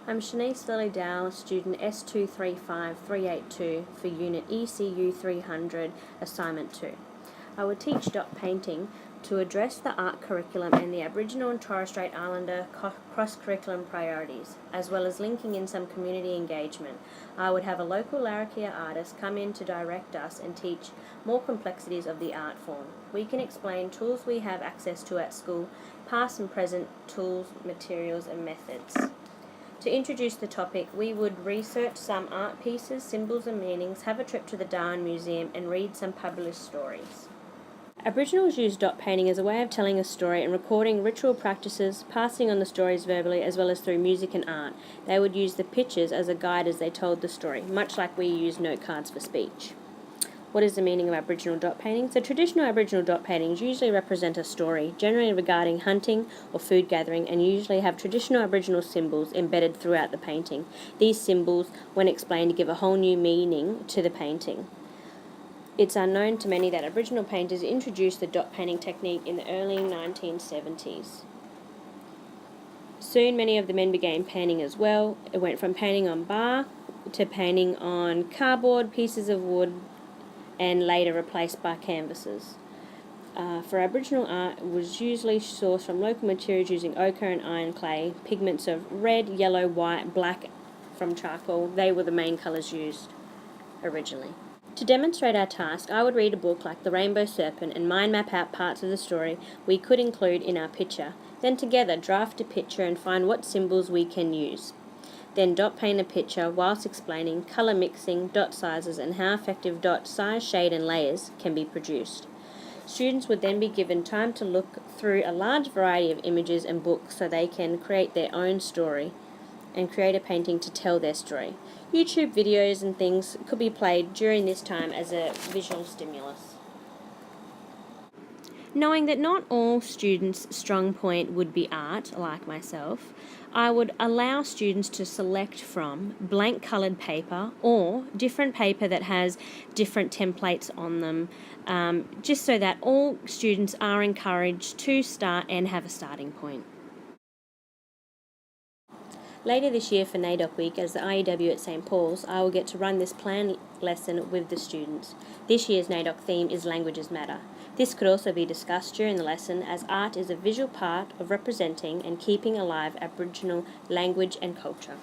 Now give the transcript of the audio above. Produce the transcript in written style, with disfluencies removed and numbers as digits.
I'm Shannyce, student S235382 for Unit ECU300, Assignment 2. I will teach dot painting to address the art curriculum and the Aboriginal and Torres Strait Islander cross-curriculum priorities, as well as linking in some community engagement. I would have a local Larrakia artist come in to direct us and teach more complexities of the art form. We can explain tools we have access to at school, past and present tools, materials and methods. To introduce the topic, we would research some art pieces, symbols and meanings, have a trip to the Darwin Museum and read some published stories. Aboriginals use dot painting as a way of telling a story and recording ritual practices, passing on the stories verbally as well as through music and art. They would use the pictures as a guide as they told the story, much like we use note cards for speech. What is the meaning of Aboriginal dot painting? So traditional Aboriginal dot paintings usually represent a story, generally regarding hunting or food gathering, and usually have traditional Aboriginal symbols embedded throughout the painting. These symbols, when explained, give a whole new meaning to the painting. It's unknown to many that Aboriginal painters introduced the dot painting technique in the early 1970s. Soon many of the men began painting as well. It went from painting on bark to painting on cardboard, pieces of wood, and later replaced by canvases. For Aboriginal art, it was usually sourced from local materials using ochre and iron clay, pigments of red, yellow, white, black from charcoal. They were the main colours used originally. To demonstrate our task, I would read a book like The Rainbow Serpent and mind map out parts of the story we could include in our picture. Then together draft a picture and find what symbols we can use. Then dot paint a picture whilst explaining colour mixing, dot sizes and how effective dot size, shade and layers can be produced. Students would then be given time to look through a large variety of images and books so they can create their own story and create a painting to tell their story. YouTube videos and things could be played during this time as a visual stimulus. Knowing that not all students' strong point would be art, like myself, I would allow students to select from blank coloured paper or different paper that has different templates on them, just so that all students are encouraged to start and have a starting point. Later this year for NAIDOC Week, as the IEW at St Paul's, I will get to run this planned lesson with the students. This year's NAIDOC theme is Languages Matter. This could also be discussed during the lesson, as art is a visual part of representing and keeping alive Aboriginal language and culture.